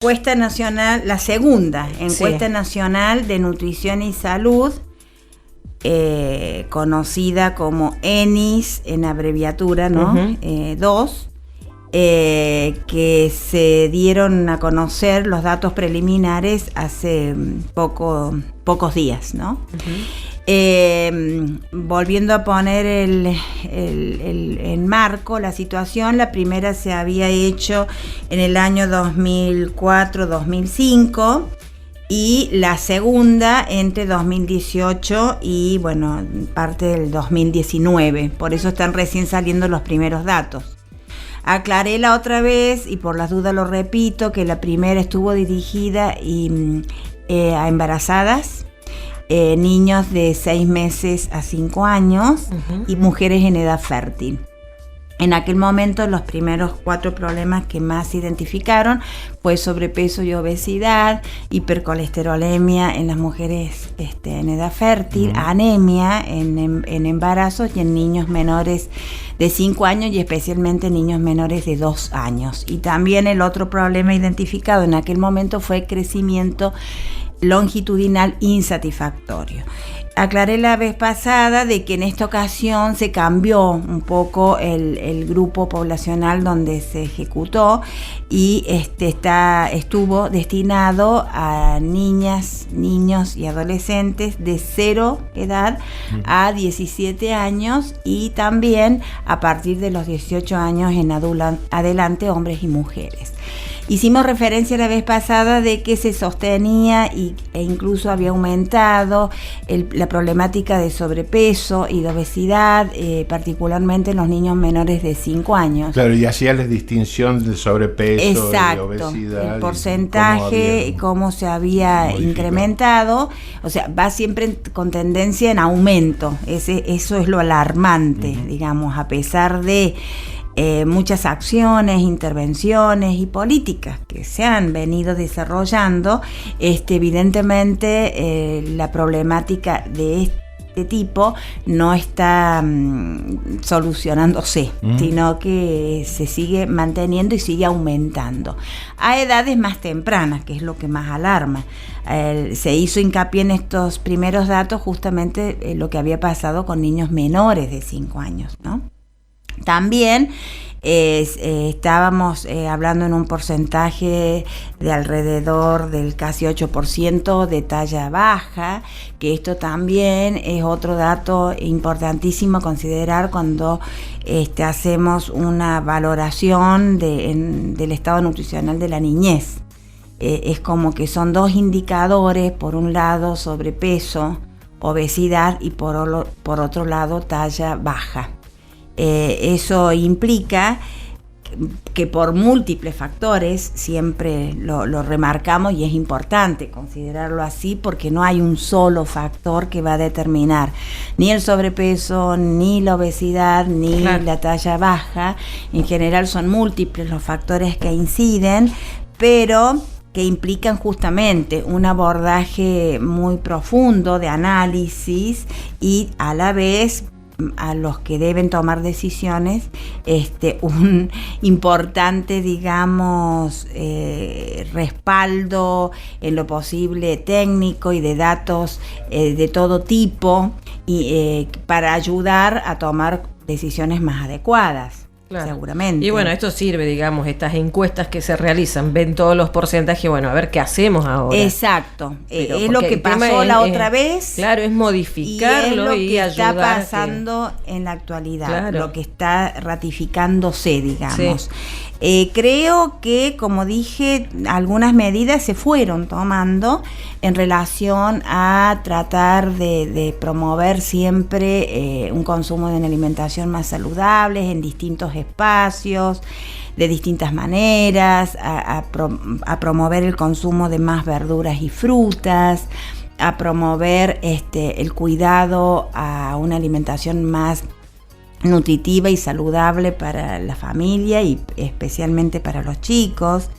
Encuesta nacional, la segunda encuesta nacional de nutrición y salud, conocida como ENIS en abreviatura, ¿no? 2, que se dieron a conocer los datos preliminares hace pocos días, ¿no? Volviendo a poner en marco la situación, la primera se había hecho en el año 2004-2005 y la segunda entre 2018 y, bueno, parte del 2019. Por eso están recién saliendo los primeros datos. Aclaré la otra vez, y por las dudas lo repito, que la primera estuvo dirigida a embarazadas, niños de 6 meses a 5 años y mujeres en edad fértil. En aquel momento los primeros 4 problemas que más se identificaron fue sobrepeso y obesidad, hipercolesterolemia en las mujeres en edad fértil, anemia en embarazos y en niños menores de 5 años y especialmente niños menores de 2 años. Y también el otro problema identificado en aquel momento fue crecimiento longitudinal insatisfactorio. Aclaré la vez pasada de que en esta ocasión se cambió un poco el grupo poblacional donde se ejecutó y estuvo destinado a niñas, niños y adolescentes de 0 edad a 17 años y también a partir de los 18 años en adelante hombres y mujeres. Hicimos referencia la vez pasada de que se sostenía e incluso había aumentado la problemática de sobrepeso y de obesidad, particularmente en los niños menores de 5 años. Claro, y hacía la distinción del sobrepeso y de obesidad. El porcentaje, cómo se había incrementado, o sea, va siempre con tendencia en aumento. Eso es lo alarmante, digamos, a pesar de muchas acciones, intervenciones y políticas que se han venido desarrollando, evidentemente la problemática de este tipo no está solucionándose, sino que se sigue manteniendo y sigue aumentando a edades más tempranas, que es lo que más alarma. Se hizo hincapié en estos primeros datos justamente lo que había pasado con niños menores de 5 años, ¿no? También estábamos hablando en un porcentaje de alrededor del casi 8% de talla baja, que esto también es otro dato importantísimo a considerar cuando hacemos una valoración del estado nutricional de la niñez. Es como que son 2 indicadores, por un lado sobrepeso, obesidad y por otro lado talla baja. Eso implica que por múltiples factores, siempre lo remarcamos y es importante considerarlo así porque no hay un solo factor que va a determinar ni el sobrepeso, ni la obesidad, ni la talla baja. En general son múltiples los factores que inciden, pero que implican justamente un abordaje muy profundo de análisis y a la vez a los que deben tomar decisiones, un importante, digamos, respaldo en lo posible técnico y de datos de todo tipo y para ayudar a tomar decisiones más adecuadas. Claro. Seguramente. Y bueno, esto sirve, digamos, estas encuestas que se realizan, ven todos los porcentajes, bueno, a ver qué hacemos ahora. Exacto, es lo que pasó la otra vez. Claro, es modificarlo y es lo que está pasando en la actualidad, lo que está ratificándose, digamos. Creo que, como dije, algunas medidas se fueron tomando en relación a tratar de promover siempre un consumo de una alimentación más saludable en distintos espacios, de distintas maneras, a promover el consumo de más verduras y frutas, a promover el cuidado a una alimentación más nutritiva y saludable para la familia y especialmente para los chicos.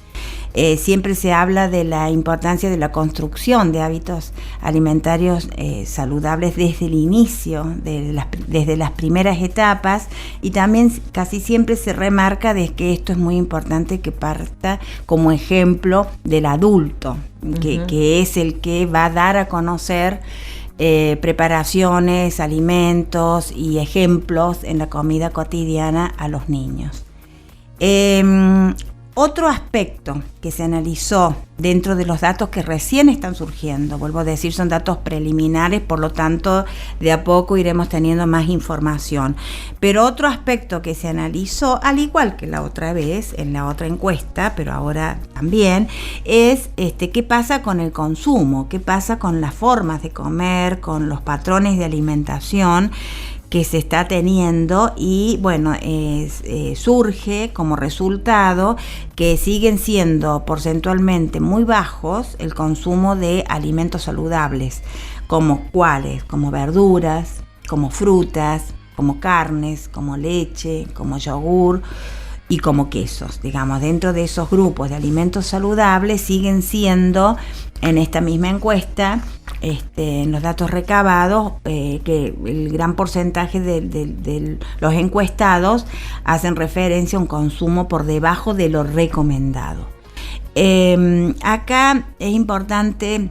siempre se habla de la importancia de la construcción de hábitos alimentarios saludables desde el inicio, desde las primeras etapas, y también casi siempre se remarca de que esto es muy importante que parta como ejemplo del adulto, que es el que va a dar a conocer preparaciones, alimentos y ejemplos en la comida cotidiana a los niños. Otro aspecto que se analizó dentro de los datos que recién están surgiendo, vuelvo a decir, son datos preliminares, por lo tanto, de a poco iremos teniendo más información. Pero otro aspecto que se analizó, al igual que la otra vez, en la otra encuesta, pero ahora también, es qué pasa con el consumo, qué pasa con las formas de comer, con los patrones de alimentación que se está teniendo, y bueno, surge como resultado que siguen siendo porcentualmente muy bajos el consumo de alimentos saludables, como cuáles, como verduras, como frutas, como carnes, como leche, como yogur y como quesos. Digamos, dentro de esos grupos de alimentos saludables siguen siendo, en esta misma encuesta, en los datos recabados, que el gran porcentaje de los encuestados hacen referencia a un consumo por debajo de lo recomendado. Acá es importante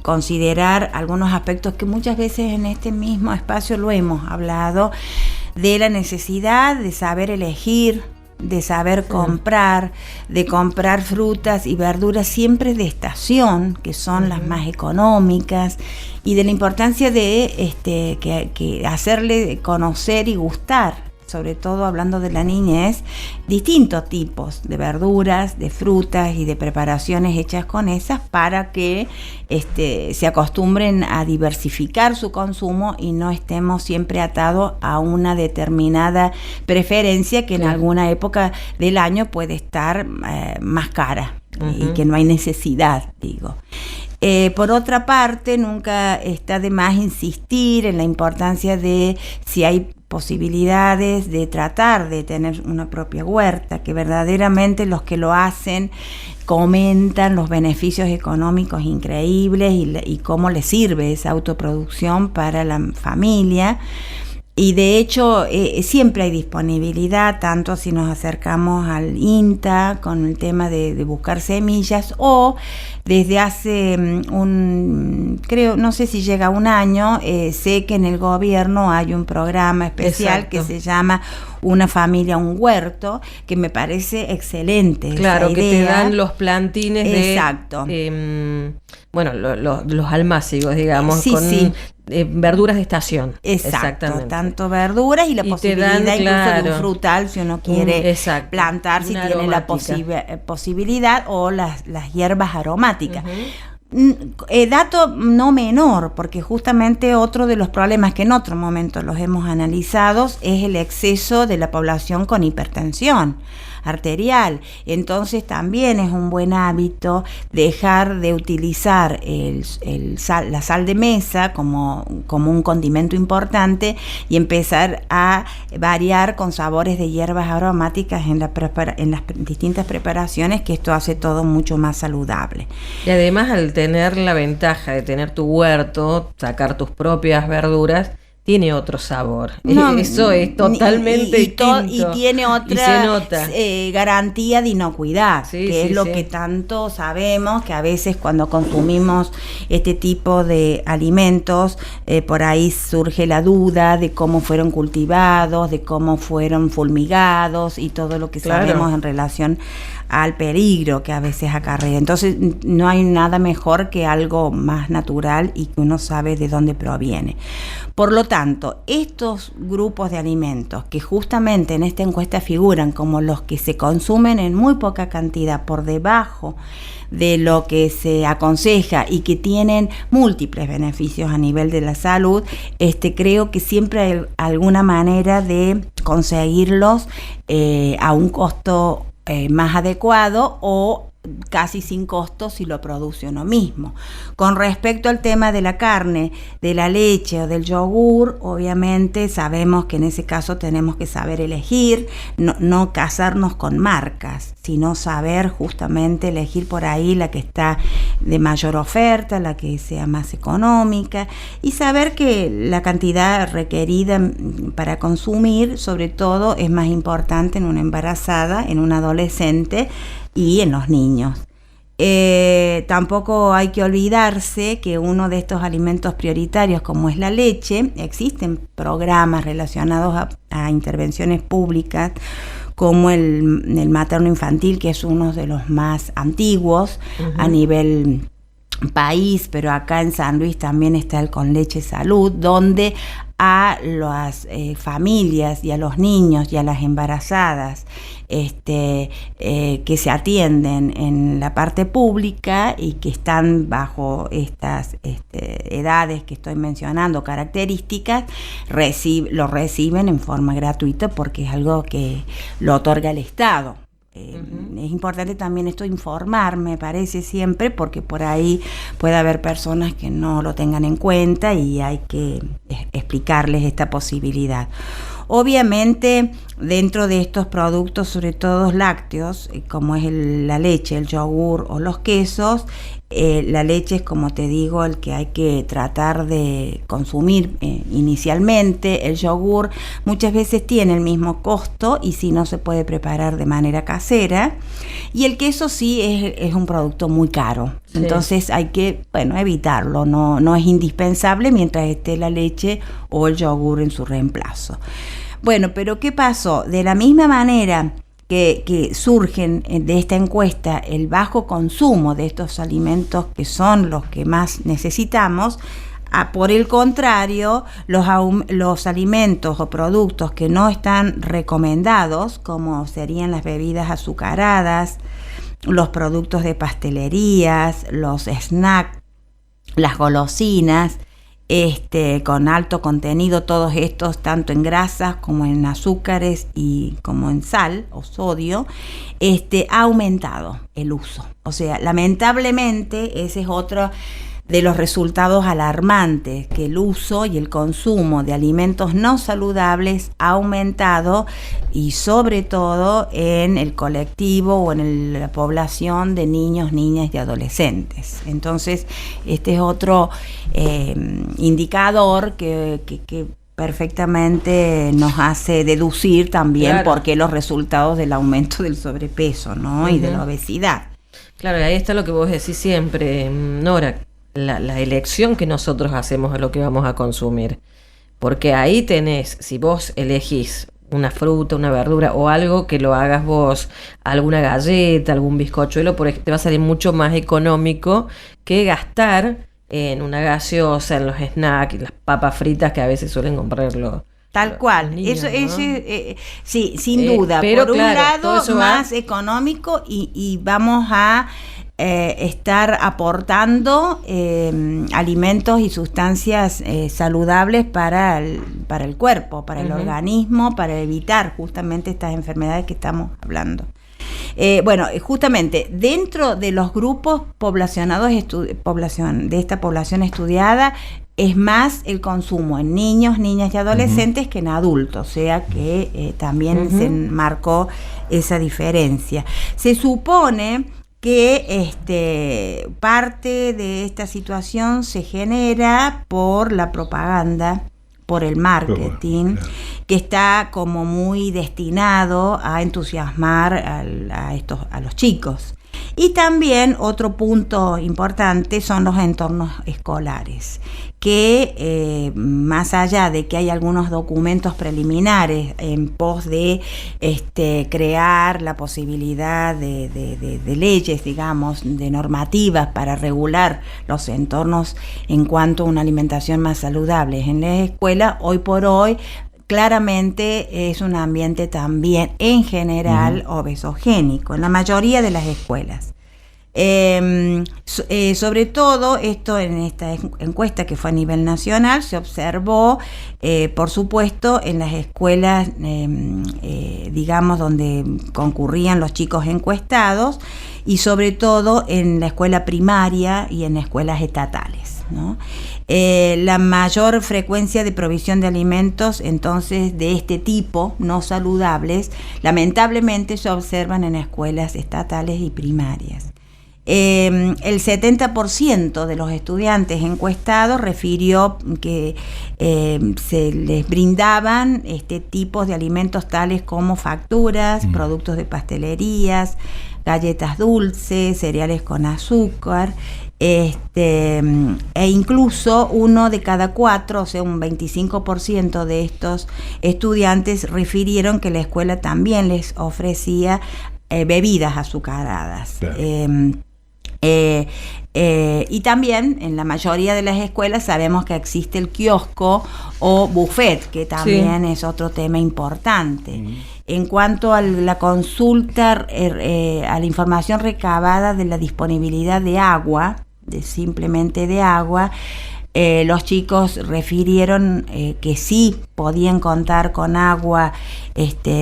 considerar algunos aspectos que muchas veces en este mismo espacio lo hemos hablado, de la necesidad de saber elegir, de saber comprar, de comprar frutas y verduras siempre de estación, que son las más económicas, y de la importancia de que hacerle conocer y gustar, sobre todo hablando de la niñez, distintos tipos de verduras, de frutas y de preparaciones hechas con esas, para que se acostumbren a diversificar su consumo y no estemos siempre atados a una determinada preferencia que en alguna época del año puede estar más cara y que no hay necesidad, digo. Por otra parte, nunca está de más insistir en la importancia de, si hay posibilidades, de tratar de tener una propia huerta, que verdaderamente los que lo hacen comentan los beneficios económicos increíbles y cómo les sirve esa autoproducción para la familia. Y de hecho siempre hay disponibilidad, tanto si nos acercamos al INTA con el tema de buscar semillas, o desde hace creo, no sé si llega un año, sé que en el gobierno hay un programa especial que se llama Una familia, un huerto, que me parece excelente. Claro, esa que idea. te dan los plantines Exacto. Bueno, los almácigos, digamos, Sí, con sí. Verduras de estación. Exacto, tanto verduras y la posibilidad dan, incluso de un frutal si uno quiere plantar, si una tiene la posibilidad, o las hierbas aromáticas. Dato no menor, porque justamente otro de los problemas que en otro momento los hemos analizado es el exceso de la población con hipertensión arterial. Entonces también es un buen hábito dejar de utilizar la sal de mesa como un condimento importante y empezar a variar con sabores de hierbas aromáticas en las distintas preparaciones, que esto hace todo mucho más saludable. Y además, al tener la ventaja de tener tu huerto, sacar tus propias verduras, tiene otro sabor. Eso es totalmente distinto. Y tiene otra garantía de inocuidad, que es lo que tanto sabemos, que a veces cuando consumimos este tipo de alimentos, por ahí surge la duda de cómo fueron cultivados, de cómo fueron fulmigados y todo lo que sabemos en relación al peligro que a veces acarrea. Entonces no hay nada mejor que algo más natural y que uno sabe de dónde proviene. Por lo tanto, estos grupos de alimentos que justamente en esta encuesta figuran como los que se consumen en muy poca cantidad, por debajo de lo que se aconseja y que tienen múltiples beneficios a nivel de la salud, creo que siempre hay alguna manera de conseguirlos a un costo más adecuado, o casi sin costo si lo produce uno mismo. Con respecto al tema de la carne, de la leche o del yogur, obviamente sabemos que en ese caso tenemos que saber elegir, no casarnos con marcas, sino saber justamente elegir por ahí la que está de mayor oferta, la que sea más económica, y saber que la cantidad requerida para consumir, sobre todo, es más importante en una embarazada, en un adolescente y en los niños. Tampoco hay que olvidarse que uno de estos alimentos prioritarios, como es la leche, existen programas relacionados a intervenciones públicas, como el materno infantil, que es uno de los más antiguos a nivel país, pero acá en San Luis también está el Con Leche Salud, donde a las familias y a los niños y a las embarazadas que se atienden en la parte pública y que están bajo estas edades que estoy mencionando, características, lo reciben en forma gratuita porque es algo que lo otorga el Estado. Es importante también esto informar, me parece siempre, porque por ahí puede haber personas que no lo tengan en cuenta y hay que explicarles esta posibilidad. Obviamente, dentro de estos productos, sobre todo lácteos, como es la leche, el yogur o los quesos, la leche es, como te digo, el que hay que tratar de consumir inicialmente. El yogur muchas veces tiene el mismo costo y si no se puede preparar de manera casera. Y el queso sí es un producto muy caro. Sí. Entonces hay que, evitarlo. No es indispensable mientras esté la leche o el yogur en su reemplazo. Bueno, pero ¿qué pasó? De la misma manera que surgen de esta encuesta el bajo consumo de estos alimentos que son los que más necesitamos, por el contrario, los alimentos o productos que no están recomendados, como serían las bebidas azucaradas, los productos de pastelerías, los snacks, las golosinas, con alto contenido, todos estos, tanto en grasas como en azúcares y como en sal o sodio, ha aumentado el uso. O sea, lamentablemente ese es otro de los resultados alarmantes, que el uso y el consumo de alimentos no saludables ha aumentado, y sobre todo en el colectivo o en la población de niños, niñas y adolescentes. Entonces, este es otro indicador que perfectamente nos hace deducir también por qué los resultados del aumento del sobrepeso, ¿no? Y de la obesidad. Claro, y ahí está lo que vos decís siempre, Nora, la elección que nosotros hacemos de lo que vamos a consumir. Porque ahí tenés, si vos elegís una fruta, una verdura o algo que lo hagas vos, alguna galleta, algún bizcochuelo, te va a salir mucho más económico que gastar en una gaseosa, en los snacks, las papas fritas que a veces suelen comprarlo. Tal cual, niños, eso sí, sin duda. Pero por un lado más económico y vamos a estar aportando alimentos y sustancias saludables para el cuerpo, para el organismo, para evitar justamente estas enfermedades que estamos hablando. Justamente dentro de los grupos poblacionados de esta población estudiada, es más el consumo en niños, niñas y adolescentes que en adultos, o sea que también se marcó esa diferencia. Se supone que parte de esta situación se genera por la propaganda, por el marketing, que está como muy destinado a entusiasmar a los chicos. Y también otro punto importante son los entornos escolares, que más allá de que hay algunos documentos preliminares en pos de crear la posibilidad de leyes, digamos, de normativas para regular los entornos en cuanto a una alimentación más saludable en la escuela, hoy por hoy claramente es un ambiente también en general obesogénico en la mayoría de las escuelas. Sobre todo, esto en esta encuesta que fue a nivel nacional, se observó, por supuesto, en las escuelas, digamos, donde concurrían los chicos encuestados, y sobre todo en la escuela primaria y en escuelas estatales, ¿no? La mayor frecuencia de provisión de alimentos, entonces, de este tipo, no saludables, lamentablemente se observan en escuelas estatales y primarias. El 70% de los estudiantes encuestados refirió que se les brindaban tipos de alimentos tales como facturas, productos de pastelerías, galletas dulces, cereales con azúcar, e incluso 1 de cada 4, o sea, un 25% de estos estudiantes refirieron que la escuela también les ofrecía bebidas azucaradas. Claro. Y también en la mayoría de las escuelas sabemos que existe el kiosco o buffet, que también es otro tema importante. En cuanto a la consulta, a la información recabada de la disponibilidad de agua, simplemente de agua, los chicos refirieron que sí podían contar con agua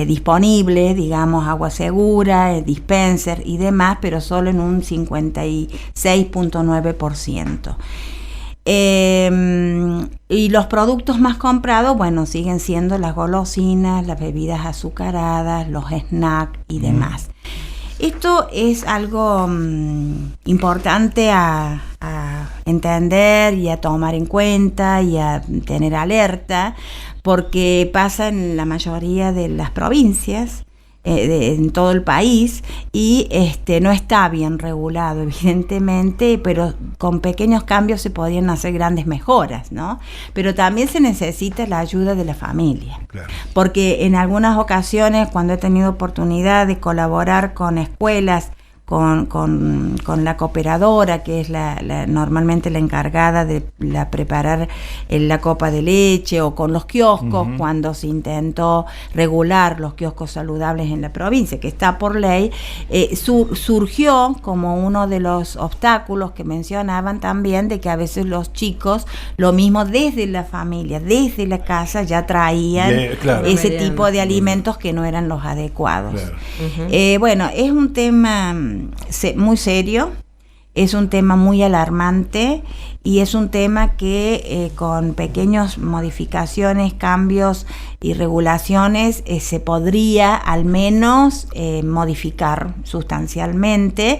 disponible, digamos, agua segura, dispenser y demás, pero solo en un 56.9%. Y los productos más comprados, bueno, siguen siendo las golosinas, las bebidas azucaradas, los snacks y demás. Esto es algo importante a entender y a tomar en cuenta y a tener alerta, porque pasa en la mayoría de las provincias, en todo el país, y no está bien regulado, evidentemente, pero con pequeños cambios se podrían hacer grandes mejoras, ¿no? Pero también se necesita la ayuda de la familia. Claro. Porque en algunas ocasiones, cuando he tenido oportunidad de colaborar con escuelas, con la cooperadora, que es normalmente la encargada de preparar la copa de leche, o con los kioscos, cuando se intentó regular los kioscos saludables en la provincia, que está por ley, surgió como uno de los obstáculos que mencionaban también, de que a veces los chicos, lo mismo desde la familia, desde la casa, ya traían ese tipo de alimentos que no eran los adecuados. Claro. Bueno, es un tema muy serio, es un tema muy alarmante, y es un tema que con pequeñas modificaciones, cambios y regulaciones se podría al menos modificar sustancialmente,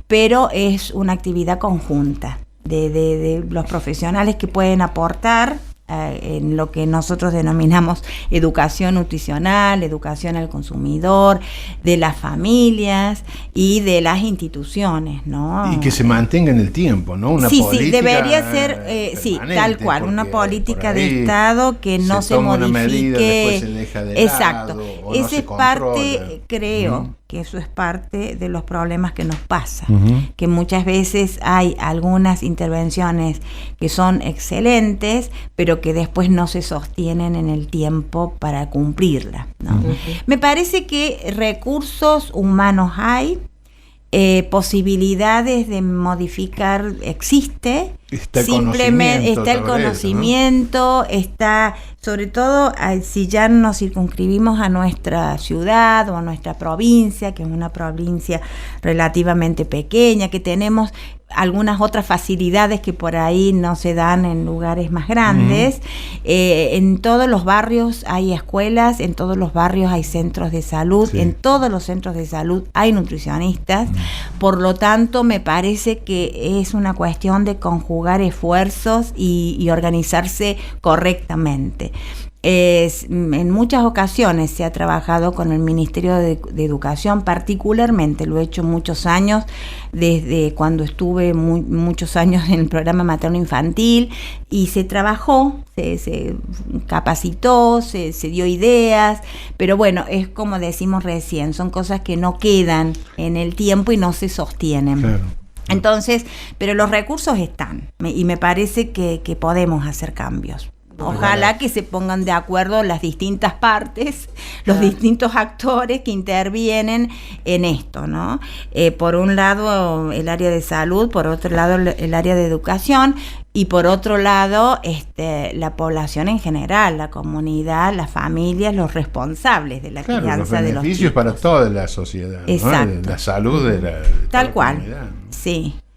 pero es una actividad conjunta de los profesionales que pueden aportar en lo que nosotros denominamos educación nutricional, educación al consumidor, de las familias y de las instituciones, ¿no? Y que se mantenga en el tiempo, ¿no? Una política. Sí, debería ser, tal cual, una política de Estado que no se modifique. Una medida, después se deja de Exacto. lado, o esa no se es parte, creo, que eso es parte de los problemas que nos pasa, que muchas veces hay algunas intervenciones que son excelentes, pero que después no se sostienen en el tiempo para cumplirla, ¿no? Me parece que recursos humanos hay, posibilidades de modificar existe, está el conocimiento, está, sobre todo si ya nos circunscribimos a nuestra ciudad o a nuestra provincia, que es una provincia relativamente pequeña, que tenemos algunas otras facilidades que por ahí no se dan en lugares más grandes. En todos los barrios hay escuelas, en todos los barrios hay centros de salud, en todos los centros de salud hay nutricionistas. Por lo tanto, me parece que es una cuestión de conjugar esfuerzos y organizarse correctamente. En muchas ocasiones se ha trabajado con el Ministerio de Educación, particularmente lo he hecho muchos años, desde cuando estuve muchos años en el programa materno infantil, y se trabajó, se capacitó, se dio ideas, pero bueno, es como decimos recién, son cosas que no quedan en el tiempo y no se sostienen. Claro. Entonces, pero los recursos están, y me parece que podemos hacer cambios. Ojalá que se pongan de acuerdo las distintas partes, los distintos actores que intervienen en esto, ¿no? Por un lado el área de salud, por otro lado el área de educación y por otro lado la población en general, la comunidad, las familias, los responsables de la crianza de los chicos. Los beneficios para toda la sociedad, exacto, ¿no? La salud de la tal cual, comunidad. Sí.